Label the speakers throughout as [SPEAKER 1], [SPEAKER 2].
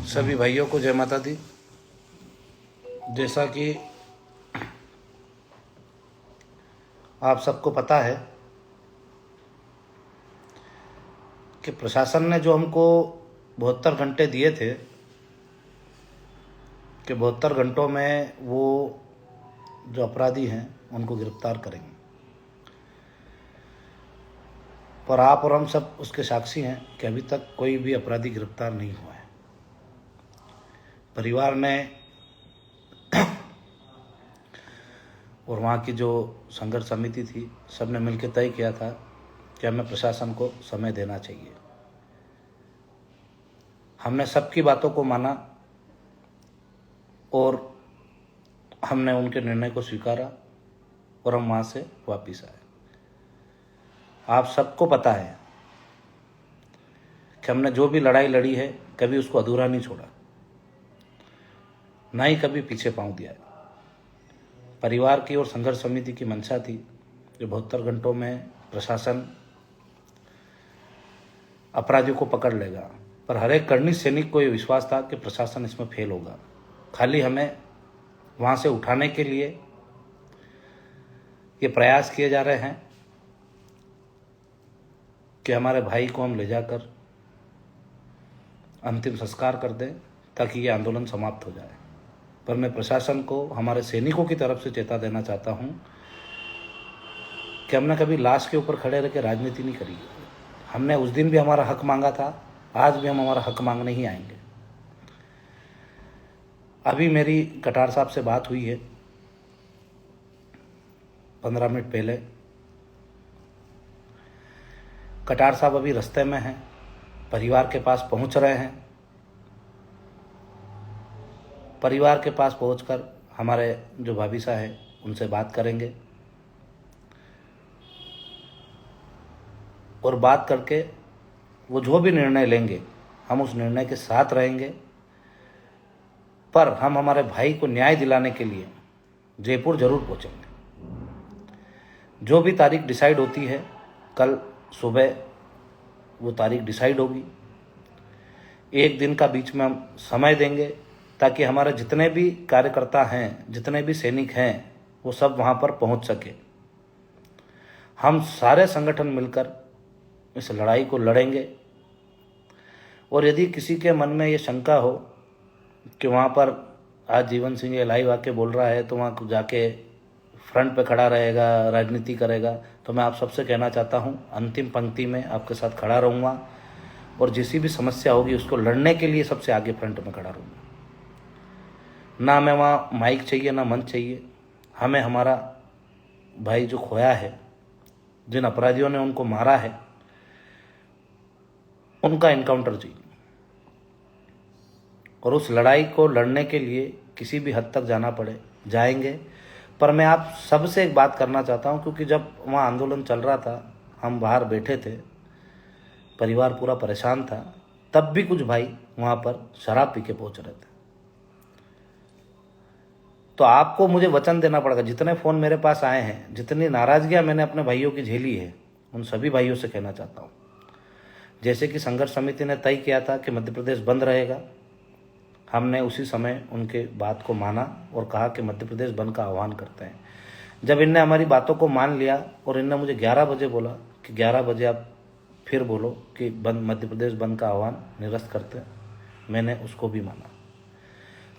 [SPEAKER 1] सभी भाइयों को जय माता दी। जैसा कि आप सबको पता है कि प्रशासन ने जो हमको 72 घंटे दिए थे कि 72 घंटों में वो जो अपराधी हैं उनको गिरफ्तार करेंगे, पर आप और हम सब उसके साक्षी हैं कि अभी तक कोई भी अपराधी गिरफ्तार नहीं हुआ है। परिवार ने और वहाँ की जो संघर्ष समिति थी, सबने मिलकर तय किया था कि हमें प्रशासन को समय देना चाहिए। हमने सबकी बातों को माना और हमने उनके निर्णय को स्वीकारा और हम वहाँ से वापस आए। आप सबको पता है कि हमने जो भी लड़ाई लड़ी है कभी उसको अधूरा नहीं छोड़ा, ना ही कभी पीछे पांव दिया है। परिवार की और संघर्ष समिति की मंशा थी जो 72 घंटों में प्रशासन अपराधियों को पकड़ लेगा, पर हर एक कर्णी सैनिक को ये विश्वास था कि प्रशासन इसमें फेल होगा। खाली हमें वहाँ से उठाने के लिए ये प्रयास किए जा रहे हैं कि हमारे भाई को हम ले जाकर अंतिम संस्कार कर दें ताकि ये आंदोलन समाप्त हो जाए। पर मैं प्रशासन को, हमारे सैनिकों की तरफ से चेता देना चाहता हूँ कि हमने कभी लाश के ऊपर खड़े रह के राजनीति नहीं करी। हमने उस दिन भी हमारा हक मांगा था, आज भी हम हमारा हक मांगने ही आएंगे। अभी मेरी कटार साहब से बात हुई है 15 मिनट पहले। कटार साहब अभी रास्ते में हैं, परिवार के पास पहुंच रहे हैं। परिवार के पास पहुंचकर हमारे जो भाभी साहब हैं उनसे बात करेंगे और बात करके वो जो भी निर्णय लेंगे हम उस निर्णय के साथ रहेंगे। पर हम हमारे भाई को न्याय दिलाने के लिए जयपुर जरूर पहुंचेंगे। जो भी तारीख डिसाइड होती है कल सुबह वो तारीख डिसाइड होगी। एक दिन का बीच में हम समय देंगे ताकि हमारे जितने भी कार्यकर्ता हैं, जितने भी सैनिक हैं, वो सब वहाँ पर पहुँच सके। हम सारे संगठन मिलकर इस लड़ाई को लड़ेंगे। और यदि किसी के मन में ये शंका हो कि वहाँ पर आज जीवन सिंह ये लाइव आके बोल रहा है तो वहाँ जाके फ्रंट पे खड़ा रहेगा, राजनीति करेगा, तो मैं आप सबसे कहना चाहता हूँ अंतिम पंक्ति में आपके साथ खड़ा रहूँगा और जिस भी समस्या होगी उसको लड़ने के लिए सबसे आगे फ्रंट में खड़ा रहूँगा। ना हमें वहाँ माइक चाहिए, ना मंच चाहिए। हमें हमारा भाई जो खोया है, जिन अपराधियों ने उनको मारा है, उनका इनकाउंटर चाहिए। और उस लड़ाई को लड़ने के लिए किसी भी हद तक जाना पड़े जाएंगे। पर मैं आप सबसे एक बात करना चाहता हूं, क्योंकि जब वहाँ आंदोलन चल रहा था, हम बाहर बैठे थे, परिवार पूरा परेशान था, तब भी कुछ भाई वहाँ पर शराब पी के पहुँच रहे थे। तो आपको मुझे वचन देना पड़ेगा। जितने फ़ोन मेरे पास आए हैं, जितनी नाराज़गियाँ मैंने अपने भाइयों की झेली है, उन सभी भाइयों से कहना चाहता हूँ, जैसे कि संघर्ष समिति ने तय किया था कि मध्य प्रदेश बंद रहेगा, हमने उसी समय उनके बात को माना और कहा कि मध्य प्रदेश बंद का आह्वान करते हैं। जब इनने हमारी बातों को मान लिया और इनने मुझे 11 बजे बोला कि 11 बजे आप फिर बोलो कि मध्य प्रदेश बंद का आह्वान निरस्त करते हैं, मैंने उसको भी माना।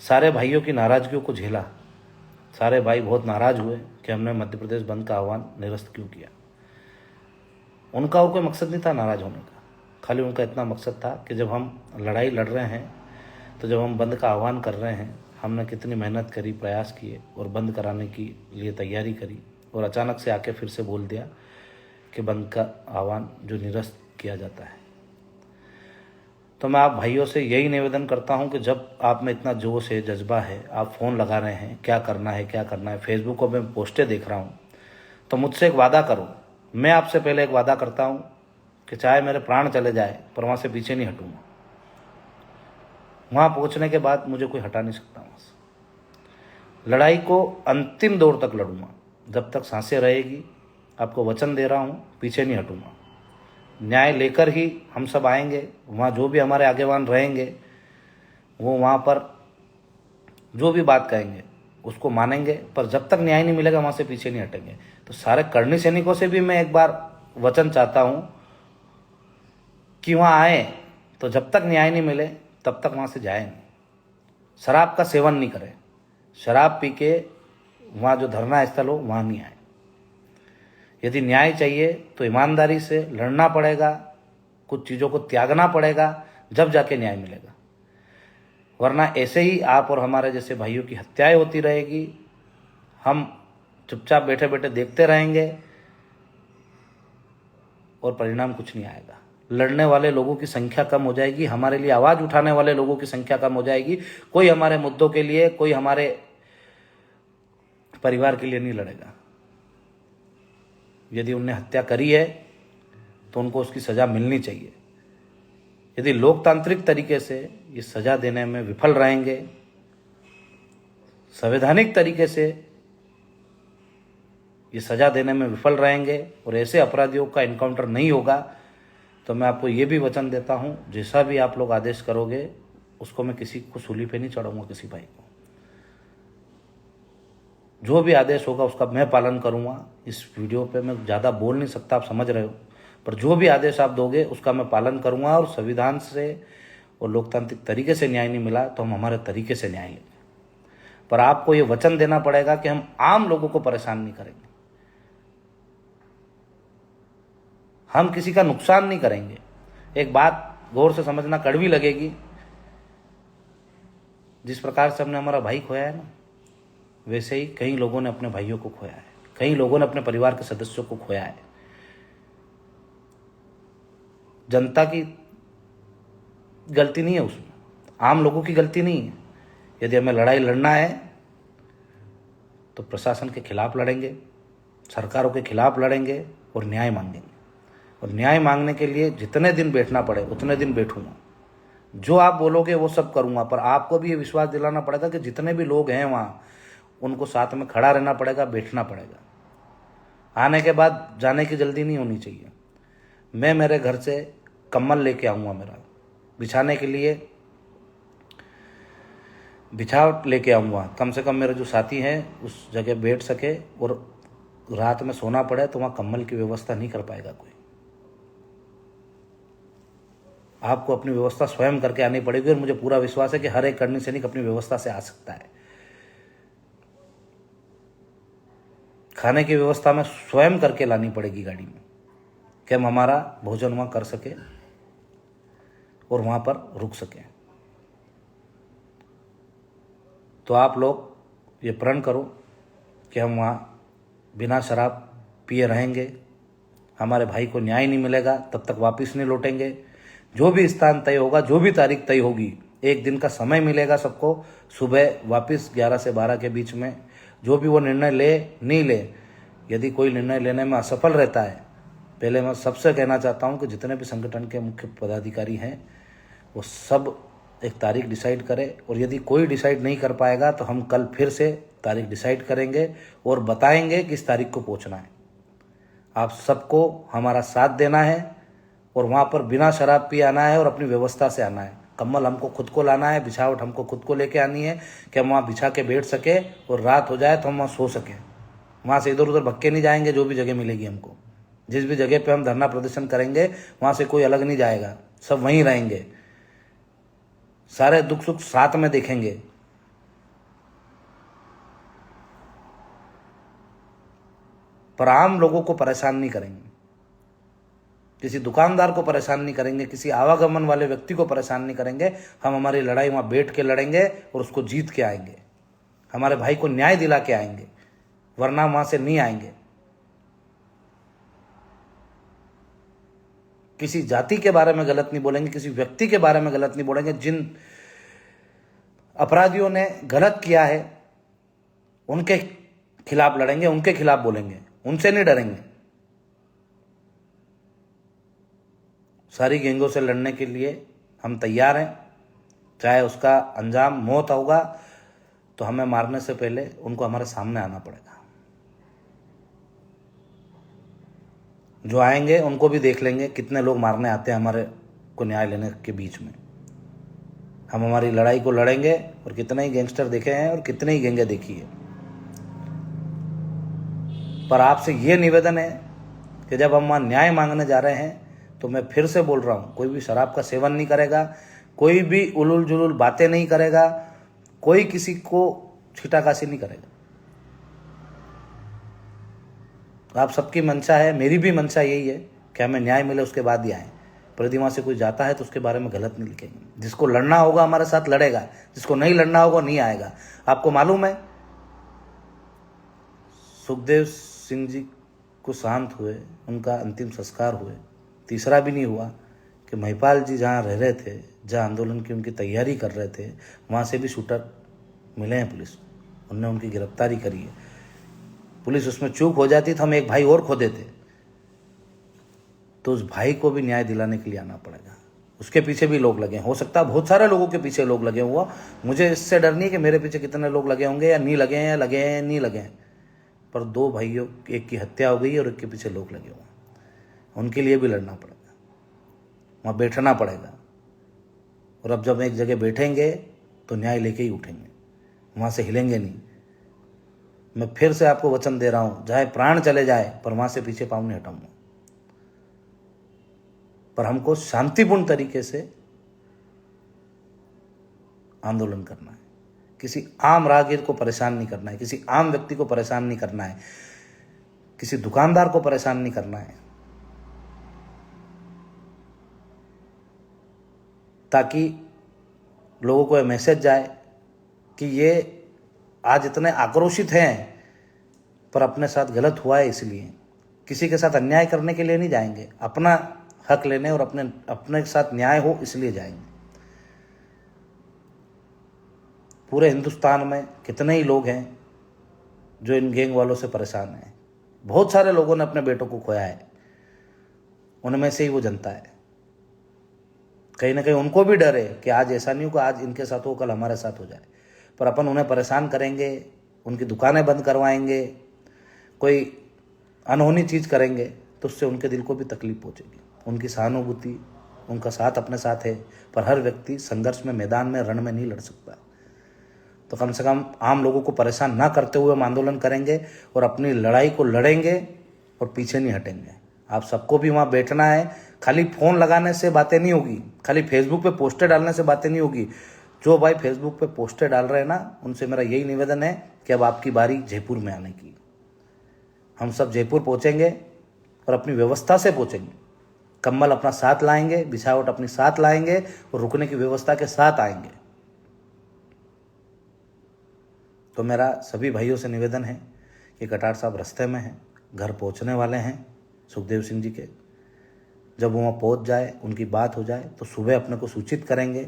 [SPEAKER 1] सारे भाइयों की नाराज़गियों को झेला। सारे भाई बहुत नाराज़ हुए कि हमने मध्य प्रदेश बंद का आह्वान निरस्त क्यों किया। उनका और कोई मकसद नहीं था नाराज़ होने का, खाली उनका इतना मकसद था कि जब हम लड़ाई लड़ रहे हैं, तो जब हम बंद का आह्वान कर रहे हैं, हमने कितनी मेहनत करी, प्रयास किए और बंद कराने की लिए तैयारी करी, और अचानक से आके फिर से बोल दिया कि बंद का आह्वान जो निरस्त किया जाता है। तो मैं आप भाइयों से यही निवेदन करता हूं कि जब आप में इतना जोश है, जज्बा है, आप फ़ोन लगा रहे हैं, क्या करना है क्या करना है, फेसबुक पर मैं पोस्टें देख रहा हूं, तो मुझसे एक वादा करो। मैं आपसे पहले एक वादा करता हूं कि चाहे मेरे प्राण चले जाए पर वहाँ से पीछे नहीं हटूँगा। वहाँ पहुँचने के बाद मुझे कोई हटा नहीं सकता। वहाँ से लड़ाई को अंतिम दौर तक लड़ूंगा, जब तक सांसें रहेगी। आपको वचन दे रहा हूँ, पीछे नहीं हटूँगा। न्याय लेकर ही हम सब आएंगे। वहाँ जो भी हमारे आगेवान रहेंगे वो वहाँ पर जो भी बात कहेंगे उसको मानेंगे, पर जब तक न्याय नहीं मिलेगा वहाँ से पीछे नहीं हटेंगे। तो सारे करनी सैनिकों से भी मैं एक बार वचन चाहता हूँ कि वहाँ आए, तो जब तक न्याय नहीं मिले तब तक वहाँ से जाए नहीं। शराब का सेवन नहीं करें, शराब पी के वहाँ जो धरना स्थल हो वहाँ नहीं आए। यदि न्याय चाहिए तो ईमानदारी से लड़ना पड़ेगा, कुछ चीज़ों को त्यागना पड़ेगा, जब जाके न्याय मिलेगा। वरना ऐसे ही आप और हमारे जैसे भाइयों की हत्याएं होती रहेगी, हम चुपचाप बैठे बैठे देखते रहेंगे और परिणाम कुछ नहीं आएगा। लड़ने वाले लोगों की संख्या कम हो जाएगी, हमारे लिए आवाज़ उठाने वाले लोगों की संख्या कम हो जाएगी। कोई हमारे मुद्दों के लिए, कोई हमारे परिवार के लिए नहीं लड़ेगा। यदि उनने हत्या करी है तो उनको उसकी सज़ा मिलनी चाहिए। यदि लोकतांत्रिक तरीके से ये सज़ा देने में विफल रहेंगे, संवैधानिक तरीके से ये सज़ा देने में विफल रहेंगे और ऐसे अपराधियों का इनकाउंटर नहीं होगा, तो मैं आपको ये भी वचन देता हूँ, जैसा भी आप लोग आदेश करोगे उसको मैं किसी को सूली पे नहीं चढ़ाऊंगा, किसी भाई को। जो भी आदेश होगा उसका मैं पालन करूँगा। इस वीडियो पे मैं ज़्यादा बोल नहीं सकता, आप समझ रहे हो, पर जो भी आदेश आप दोगे उसका मैं पालन करूँगा। और संविधान से और लोकतांत्रिक तरीके से न्याय नहीं मिला तो हम हमारे तरीके से न्याय लेंगे, पर आपको ये वचन देना पड़ेगा कि हम आम लोगों को परेशान नहीं करेंगे, हम किसी का नुकसान नहीं करेंगे। एक बात गौर से समझना, कड़वी लगेगी, जिस प्रकार से हमने हमारा भाई खोया है ना, वैसे ही कई लोगों ने अपने भाइयों को खोया है, कई लोगों ने अपने परिवार के सदस्यों को खोया है। जनता की गलती नहीं है उसमें, आम लोगों की गलती नहीं है। यदि हमें लड़ाई लड़ना है तो प्रशासन के खिलाफ लड़ेंगे, सरकारों के खिलाफ लड़ेंगे और न्याय मांगेंगे। और न्याय मांगने के लिए जितने दिन बैठना पड़े उतने दिन बैठूंगा, जो आप बोलोगे वो सब करूंगा। पर आपको भी ये विश्वास दिलाना पड़ेगा कि जितने भी लोग हैं वहाँ, उनको साथ में खड़ा रहना पड़ेगा, बैठना पड़ेगा। आने के बाद जाने की जल्दी नहीं होनी चाहिए। मैं मेरे घर से कम्बल लेके आऊँगा, मेरा बिछाने के लिए बिछावट लेके आऊँगा, कम से कम मेरे जो साथी हैं उस जगह बैठ सके। और रात में सोना पड़े तो वहाँ कम्बल की व्यवस्था नहीं कर पाएगा कोई, आपको अपनी व्यवस्था स्वयं करके आनी पड़ेगी। और मुझे पूरा विश्वास है कि हर एक करनी सैनिक अपनी व्यवस्था से आ सकता है। खाने की व्यवस्था में स्वयं करके लानी पड़ेगी गाड़ी में, कि हम हमारा भोजन वहाँ कर सके और वहाँ पर रुक सकें। तो आप लोग ये प्रण करो कि हम वहाँ बिना शराब पिए रहेंगे, हमारे भाई को न्याय नहीं मिलेगा तब तक वापस नहीं लौटेंगे। जो भी स्थान तय होगा, जो भी तारीख तय होगी, एक दिन का समय मिलेगा सबको, सुबह वापस 11 से 12 के बीच में जो भी वो निर्णय ले नहीं ले। यदि कोई निर्णय लेने में असफल रहता है, पहले मैं सबसे कहना चाहता हूँ कि जितने भी संगठन के मुख्य पदाधिकारी हैं वो सब एक तारीख डिसाइड करें। और यदि कोई डिसाइड नहीं कर पाएगा तो हम कल फिर से तारीख डिसाइड करेंगे और बताएंगे कि इस तारीख को पहुँचना है। आप सबको हमारा साथ देना है और वहाँ पर बिना शराब पिए आना है और अपनी व्यवस्था से आना है। कम्बल हमको खुद को लाना है, बिछावट हमको खुद को लेके आनी है कि हम वहाँ बिछा के बैठ सके और रात हो जाए तो हम वहाँ सो सकें। वहाँ से इधर उधर भक्के नहीं जाएंगे। जो भी जगह मिलेगी हमको, जिस भी जगह पे हम धरना प्रदर्शन करेंगे वहाँ से कोई अलग नहीं जाएगा, सब वहीं रहेंगे, सारे दुख सुख साथ में देखेंगे। पर आम लोगों को परेशान नहीं करेंगे, किसी दुकानदार को परेशान नहीं करेंगे, किसी आवागमन वाले व्यक्ति को परेशान नहीं करेंगे। हम हमारी लड़ाई वहाँ बैठ के लड़ेंगे और उसको जीत के आएंगे, हमारे भाई को न्याय दिला के आएंगे, वरना वहाँ से नहीं आएंगे। किसी जाति के बारे में गलत नहीं बोलेंगे, किसी व्यक्ति के बारे में गलत नहीं बोलेंगे। जिन अपराधियों ने गलत किया है उनके खिलाफ लड़ेंगे, उनके खिलाफ बोलेंगे, उनसे नहीं डरेंगे। सारी गैंगों से लड़ने के लिए हम तैयार हैं, चाहे उसका अंजाम मौत होगा तो हमें मारने से पहले उनको हमारे सामने आना पड़ेगा। जो आएंगे उनको भी देख लेंगे कितने लोग मारने आते हैं हमारे को न्याय लेने के बीच में। हम हमारी लड़ाई को लड़ेंगे और कितने ही गैंगस्टर देखे हैं और कितने ही गैंगे देखी है। पर आपसे ये निवेदन है कि जब हम वहाँ न्याय मांगने जा रहे हैं तो मैं फिर से बोल रहा हूँ, कोई भी शराब का सेवन नहीं करेगा, कोई भी उलूल जुलूल बातें नहीं करेगा, कोई किसी को छीटाकाशी नहीं करेगा। आप सबकी मंशा है, मेरी भी मंशा यही है कि हमें न्याय मिले, उसके बाद ही आए। पर यदि वहाँ से कोई जाता है तो उसके बारे में गलत नहीं लिखेंगे। जिसको लड़ना होगा हमारे साथ लड़ेगा, जिसको नहीं लड़ना होगा नहीं आएगा। आपको मालूम है सुखदेव सिंह जी को शांत हुए, उनका अंतिम संस्कार हुए, तीसरा भी नहीं हुआ कि महिपाल जी जहाँ रह रहे थे, जहाँ आंदोलन की उनकी तैयारी कर रहे थे, वहाँ से भी शूटर मिले हैं पुलिस, उनने उनकी गिरफ्तारी करी है। पुलिस उसमें चूक हो जाती तो हम एक भाई और खो देते, तो उस भाई को भी न्याय दिलाने के लिए आना पड़ेगा। उसके पीछे भी लोग लगे, हो सकता है बहुत सारे लोगों के पीछे लोग लगे हुआ। मुझे इससे डर नहीं कि मेरे पीछे कितने लोग लगे होंगे या नहीं लगे हैं, या लगे हैं नहीं लगे हैं, पर दो भाइयों, एक की हत्या हो गई और एक के पीछे लोग लगे हुए, उनके लिए भी लड़ना पड़ेगा, वहाँ बैठना पड़ेगा। और अब जब एक जगह बैठेंगे तो न्याय लेके ही उठेंगे, वहाँ से हिलेंगे नहीं। मैं फिर से आपको वचन दे रहा हूँ, चाहे प्राण चले जाए पर वहाँ से पीछे पाँव नहीं हटाऊंगा। पर हमको शांतिपूर्ण तरीके से आंदोलन करना है, किसी आम राहगीर को परेशान नहीं करना है, किसी आम व्यक्ति को परेशान नहीं करना है, किसी दुकानदार को परेशान नहीं करना है, ताकि लोगों को यह मैसेज जाए कि ये आज इतने आक्रोशित हैं पर अपने साथ गलत हुआ है, इसलिए किसी के साथ अन्याय करने के लिए नहीं जाएंगे, अपना हक लेने और अपने साथ न्याय हो इसलिए जाएंगे। पूरे हिंदुस्तान में कितने ही लोग हैं जो इन गैंग वालों से परेशान हैं। बहुत सारे लोगों ने अपने बेटों को खोया है, उनमें से ही वो जनता है। कहीं ना कहीं उनको भी डर है कि आज ऐसा नहीं हो कि आज इनके साथ हो कल हमारे साथ हो जाए, पर अपन उन्हें परेशान करेंगे, उनकी दुकानें बंद करवाएंगे, कोई अनहोनी चीज़ करेंगे तो उससे उनके दिल को भी तकलीफ पहुंचेगी। उनकी सहानुभूति, उनका साथ अपने साथ है, पर हर व्यक्ति संघर्ष में, मैदान में, रण में नहीं लड़ सकता। तो कम से कम आम लोगों को परेशान ना करते हुए हम आंदोलन करेंगे और अपनी लड़ाई को लड़ेंगे और पीछे नहीं हटेंगे। आप सबको भी वहाँ बैठना है। खाली फ़ोन लगाने से बातें नहीं होगी, खाली फेसबुक पे पोस्टर डालने से बातें नहीं होगी। जो भाई फेसबुक पे पोस्टर डाल रहे हैं ना, उनसे मेरा यही निवेदन है कि अब आपकी बारी जयपुर में आने की। हम सब जयपुर पहुँचेंगे और अपनी व्यवस्था से पहुँचेंगे। कम्बल अपना साथ लाएंगे, बिछावट अपनी साथ लाएंगे और रुकने की व्यवस्था के साथ आएंगे। तो मेरा सभी भाइयों से निवेदन है कि कटार साहब रास्ते में हैं, घर पहुंचने वाले हैं सुखदेव सिंह जी के। जब वो वहाँ पहुँच जाए, उनकी बात हो जाए तो सुबह अपने को सूचित करेंगे।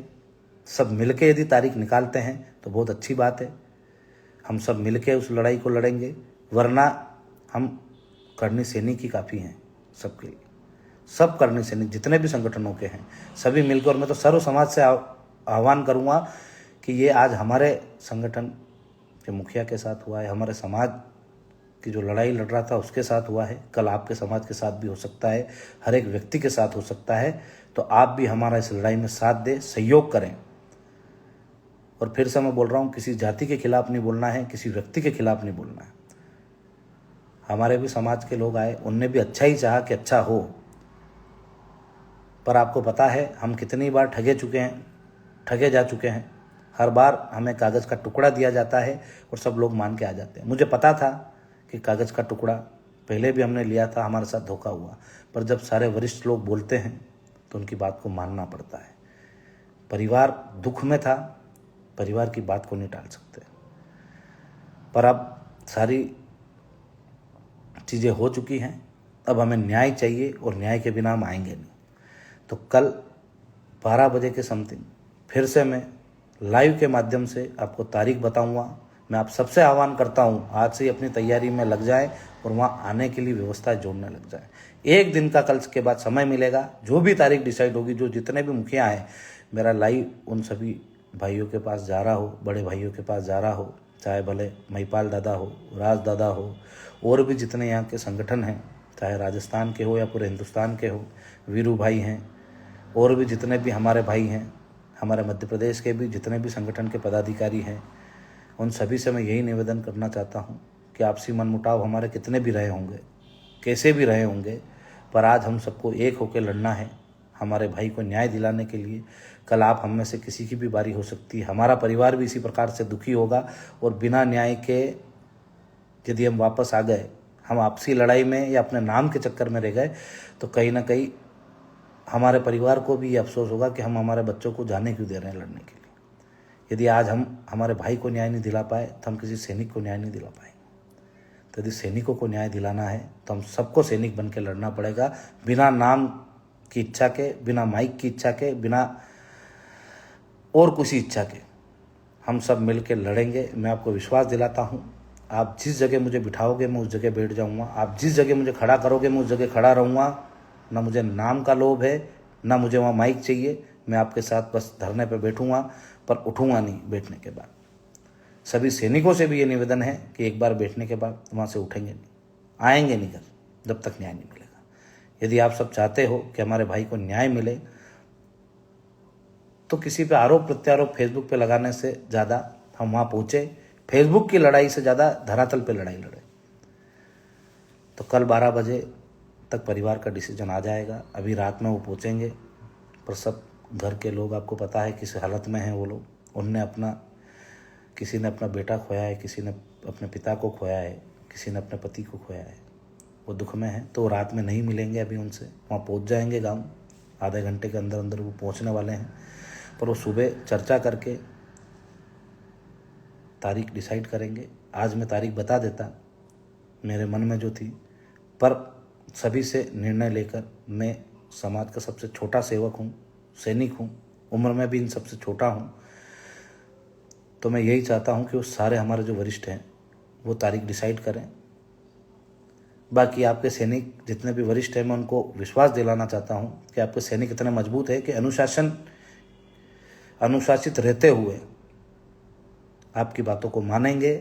[SPEAKER 1] सब मिलके यदि तारीख निकालते हैं तो बहुत अच्छी बात है, हम सब मिलके उस लड़ाई को लड़ेंगे। वरना हम करनी सैनिक ही काफ़ी हैं सबके लिए। सब करनी सैनिक जितने भी संगठनों के हैं सभी मिलकर, और मैं तो सर्व समाज से आह्वान करूँगा कि ये आज हमारे संगठन के मुखिया के साथ हुआ है, हमारे समाज की जो लड़ाई लड़ रहा था उसके साथ हुआ है, कल आपके समाज के साथ भी हो सकता है, हर एक व्यक्ति के साथ हो सकता है। तो आप भी हमारा इस लड़ाई में साथ दें, सहयोग करें। और फिर से मैं बोल रहा हूँ, किसी जाति के खिलाफ नहीं बोलना है, किसी व्यक्ति के खिलाफ नहीं बोलना है। हमारे भी समाज के लोग आए, उनने भी अच्छा ही चाहा कि अच्छा हो, पर आपको पता है हम कितनी बार ठगे जा चुके हैं। हर बार हमें कागज़ का टुकड़ा दिया जाता है और सब लोग मान के आ जाते हैं। मुझे पता था कि कागज़ का टुकड़ा पहले भी हमने लिया था, हमारे साथ धोखा हुआ, पर जब सारे वरिष्ठ लोग बोलते हैं तो उनकी बात को मानना पड़ता है। परिवार दुख में था, परिवार की बात को नहीं टाल सकते, पर अब सारी चीज़ें हो चुकी हैं। अब हमें न्याय चाहिए और न्याय के बिना हम आएंगे नहीं। तो कल 12 बजे के समथिंग फिर से मैं लाइव के माध्यम से आपको तारीख बताऊंगा। मैं आप सबसे आह्वान करता हूं, आज से ही अपनी तैयारी में लग जाए और वहां आने के लिए व्यवस्था जोड़ने लग जाए। एक दिन का कल के बाद समय मिलेगा, जो भी तारीख डिसाइड होगी, जो जितने भी मुखिया हैं, मेरा लाइव उन सभी भाइयों के पास जा रहा हो, बड़े भाइयों के पास जा रहा हो, चाहे भले महिपाल दादा हो, राज दादा हो, और भी जितने यहाँ के संगठन हैं, चाहे राजस्थान के हो या पूरे हिंदुस्तान के हो, वीरू भाई हैं, और भी जितने भी हमारे भाई हैं, हमारे मध्य प्रदेश के भी जितने भी संगठन के पदाधिकारी हैं, उन सभी से मैं यही निवेदन करना चाहता हूँ कि आपसी मनमुटाव हमारे कितने भी रहे होंगे, कैसे भी रहे होंगे, पर आज हम सबको एक होकर लड़ना है हमारे भाई को न्याय दिलाने के लिए। कल आप हम में से किसी की भी बारी हो सकती है, हमारा परिवार भी इसी प्रकार से दुखी होगा, और बिना न्याय के यदि हम वापस आ गए, हम आपसी लड़ाई में या अपने नाम के चक्कर में रह गए, तो कहीं ना कहीं हमारे परिवार को भी ये अफसोस होगा कि हम हमारे बच्चों को जाने क्यों दे रहे हैं लड़ने के लिए। यदि आज हम हमारे भाई को न्याय नहीं दिला पाए, तो हम किसी सैनिक को न्याय नहीं दिला पाएंगे। तो यदि सैनिकों को न्याय दिलाना है तो हम सबको सैनिक बन के लड़ना पड़ेगा, बिना नाम की इच्छा के, बिना माइक की इच्छा के, बिना और किसी इच्छा के हम सब मिल के लड़ेंगे। मैं आपको विश्वास दिलाता हूँ, आप जिस जगह मुझे बिठाओगे मैं उस जगह बैठ जाऊँगा, आप जिस जगह मुझे खड़ा करोगे मैं उस जगह खड़ा रहूँगा। ना मुझे नाम का लोभ है, ना मुझे वहाँ माइक चाहिए। मैं आपके साथ बस धरने पर बैठूँगा, पर उठूँगा नहीं बैठने के बाद। सभी सैनिकों से भी ये निवेदन है कि एक बार बैठने के बाद वहाँ से उठेंगे नहीं, आएंगे नहीं घर, जब तक न्याय नहीं मिलेगा। यदि आप सब चाहते हो कि हमारे भाई को न्याय मिले, तो किसी पे आरोप प्रत्यारोप फेसबुक पे लगाने से ज़्यादा हम वहाँ पहुँचे, फेसबुक की लड़ाई से ज़्यादा धरातल पे लड़ाई लड़े। तो कल 12 बजे तक परिवार का डिसीजन आ जाएगा। अभी रात में वो पहुँचेंगे, पर सब घर के लोग, आपको पता है किस हालत में हैं वो लोग। उनने अपना, किसी ने अपना बेटा खोया है, किसी ने अपने पिता को खोया है, किसी ने अपने पति को खोया है, वो दुख में है। तो रात में नहीं मिलेंगे अभी उनसे, वहाँ पहुँच जाएंगे गांव, आधे घंटे के अंदर अंदर वो पहुँचने वाले हैं। पर वो सुबह चर्चा करके तारीख डिसाइड करेंगे। आज मैं तारीख बता देता मेरे मन में जो थी, पर सभी से निर्णय लेकर, मैं समाज का सबसे छोटा सेवक हूँ, सैनिक हूँ, उम्र में भी इन सबसे छोटा हूँ, तो मैं यही चाहता हूँ कि वो सारे हमारे जो वरिष्ठ हैं वो तारीख डिसाइड करें। बाकी आपके सैनिक जितने भी वरिष्ठ हैं, मैं उनको विश्वास दिलाना चाहता हूँ कि आपके सैनिक इतने मजबूत है कि अनुशासित रहते हुए आपकी बातों को मानेंगे,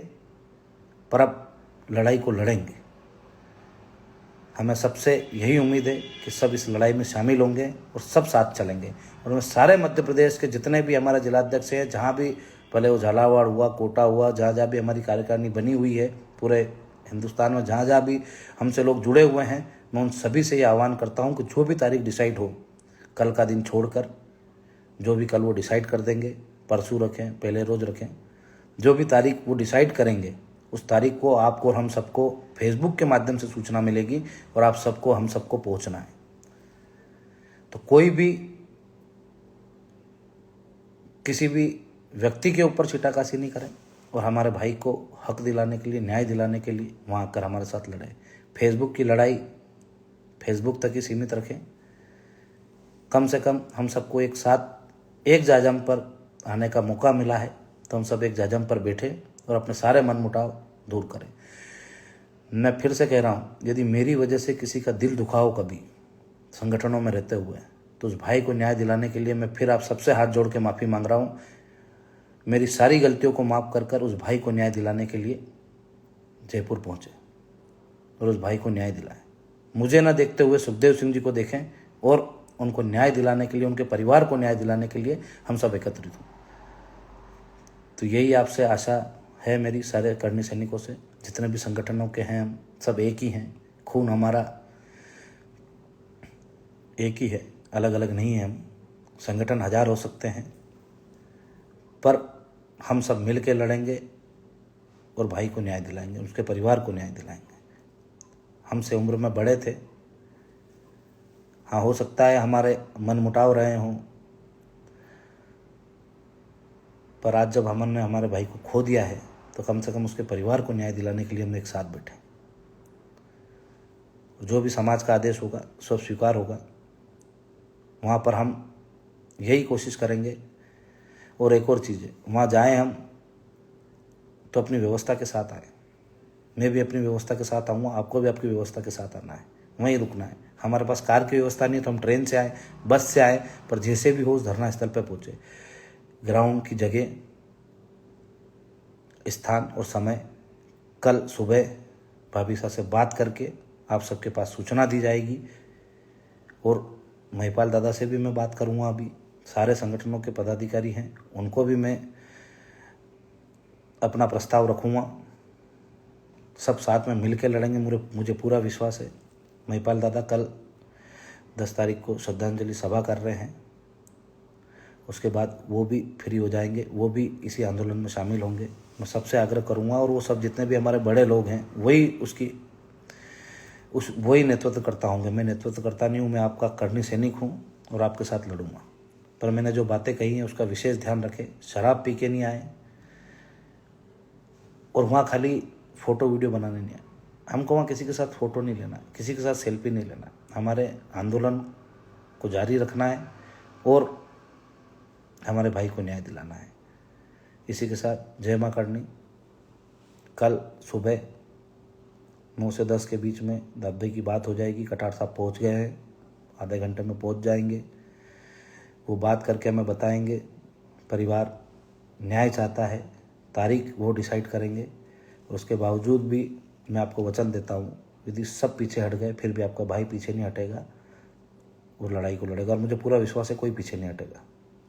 [SPEAKER 1] पर अब लड़ाई को लड़ेंगे। हमें सबसे यही उम्मीद है कि सब इस लड़ाई में शामिल होंगे और सब साथ चलेंगे। और मैं सारे मध्य प्रदेश के जितने भी हमारे जिलाध्यक्ष हैं, जहाँ भी, भले वो झालावाड़ हुआ, कोटा हुआ, जहाँ जहाँ भी हमारी कार्यकारिणी बनी हुई है, पूरे हिंदुस्तान में जहाँ जहाँ भी हमसे लोग जुड़े हुए हैं, मैं उन सभी से ये आह्वान करता हूँ कि जो भी तारीख डिसाइड हो, कल का दिन छोड़कर जो भी कल वो डिसाइड कर देंगे, परसों रखें, पहले रोज़ रखें, जो भी तारीख वो डिसाइड करेंगे, उस तारीख को आपको और हम सबको फेसबुक के माध्यम से सूचना मिलेगी, और आप सबको, हम सबको पहुंचना है। तो कोई भी किसी भी व्यक्ति के ऊपर छीटाकशी नहीं करें, और हमारे भाई को हक दिलाने के लिए, न्याय दिलाने के लिए वहाँ आकर हमारे साथ लड़े। फेसबुक की लड़ाई फेसबुक तक ही सीमित रखें। कम से कम हम सबको एक साथ एक जाजम पर आने का मौका मिला है, तो हम सब एक जाजम पर बैठे और अपने सारे मनमुटाव दूर करें। मैं फिर से कह रहा हूँ, यदि मेरी वजह से किसी का दिल दुखा हो कभी संगठनों में रहते हुए, तो उस भाई को न्याय दिलाने के लिए मैं फिर आप सबसे हाथ जोड़ के माफ़ी मांग रहा हूँ। मेरी सारी गलतियों को माफ़ कर कर उस भाई को न्याय दिलाने के लिए जयपुर पहुँचे और उस भाई को न्याय दिलाएं। मुझे ना देखते हुए सुखदेव सिंह जी को देखें, और उनको न्याय दिलाने के लिए, उनके परिवार को न्याय दिलाने के लिए हम सब एकत्रित हों। तो यही आपसे आशा है मेरी, सारे करनी सैनिकों से, जितने भी संगठनों के हैं, हम सब एक ही हैं, खून हमारा एक ही है, अलग अलग नहीं है हम। संगठन 1000 हो सकते हैं, पर हम सब मिल के लड़ेंगे और भाई को न्याय दिलाएंगे, उसके परिवार को न्याय दिलाएंगे। हमसे उम्र में बड़े थे, हाँ हो सकता है हमारे मन मुटाव रहे हों, पर आज जब हमने हमारे भाई को खो दिया है, तो कम से कम उसके परिवार को न्याय दिलाने के लिए हम एक साथ बैठे। जो भी समाज का आदेश होगा सब स्वीकार होगा, वहाँ पर हम यही कोशिश करेंगे। और एक और चीज़ है, वहाँ जाएं हम तो अपनी व्यवस्था के साथ आए। मैं भी अपनी व्यवस्था के साथ आऊँगा, आपको भी आपकी व्यवस्था के साथ आना है, वहीं रुकना है। हमारे पास कार की व्यवस्था नहीं है तो हम ट्रेन से आए, बस से आए, पर जैसे भी हो उस धरना स्थल पर पहुँचे। ग्राउंड की जगह, स्थान और समय कल सुबह भाभी साहब से बात करके आप सबके पास सूचना दी जाएगी, और महिपाल दादा से भी मैं बात करूँगा अभी सारे संगठनों के पदाधिकारी हैं, उनको भी मैं अपना प्रस्ताव रखूँगा। सब साथ में मिल के लड़ेंगे। मुझे पूरा विश्वास है। महिपाल दादा कल 10 तारीख को श्रद्धांजलि सभा कर रहे हैं, उसके बाद वो भी फ्री हो जाएंगे, वो भी इसी आंदोलन में शामिल होंगे। मैं सबसे आग्रह करूँगा, और वो सब जितने भी हमारे बड़े लोग हैं वही नेतृत्व करता होंगे। मैं नेतृत्व करता नहीं हूँ, मैं आपका कर्णी सैनिक हूँ और आपके साथ लड़ूंगा। पर मैंने जो बातें कही हैं उसका विशेष ध्यान रखें। शराब पी के नहीं आए और वहाँ खाली फ़ोटो वीडियो बनाने नहीं आए। हमको वहाँ किसी के साथ फ़ोटो नहीं लेना है, किसी के साथ सेल्फी नहीं लेना है। हमारे आंदोलन को जारी रखना है और हमारे भाई को न्याय दिलाना है। इसी के साथ जय मां करनी। कल सुबह 9 से 10 के बीच में धब्बे की बात हो जाएगी। कटार साहब पहुंच गए हैं, आधे घंटे में पहुंच जाएंगे। वो बात करके हमें बताएंगे। परिवार न्याय चाहता है, तारीख वो डिसाइड करेंगे। और उसके बावजूद भी मैं आपको वचन देता हूँ, यदि सब पीछे हट गए फिर भी आपका भाई पीछे नहीं हटेगा, वो लड़ाई को लड़ेगा। और मुझे पूरा विश्वास है कोई पीछे नहीं हटेगा।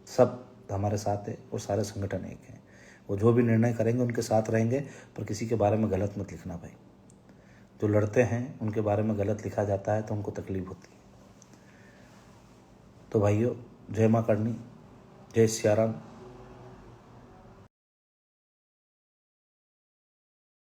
[SPEAKER 1] सब हमारे साथ है और सारे संगठन एक हैं। वो जो भी निर्णय करेंगे उनके साथ रहेंगे, पर किसी के बारे में गलत मत लिखना भाई। जो लड़ते हैं उनके बारे में गलत लिखा जाता है तो उनको तकलीफ होती है। तो भाइयों, जय मां करनी, जय सिया राम।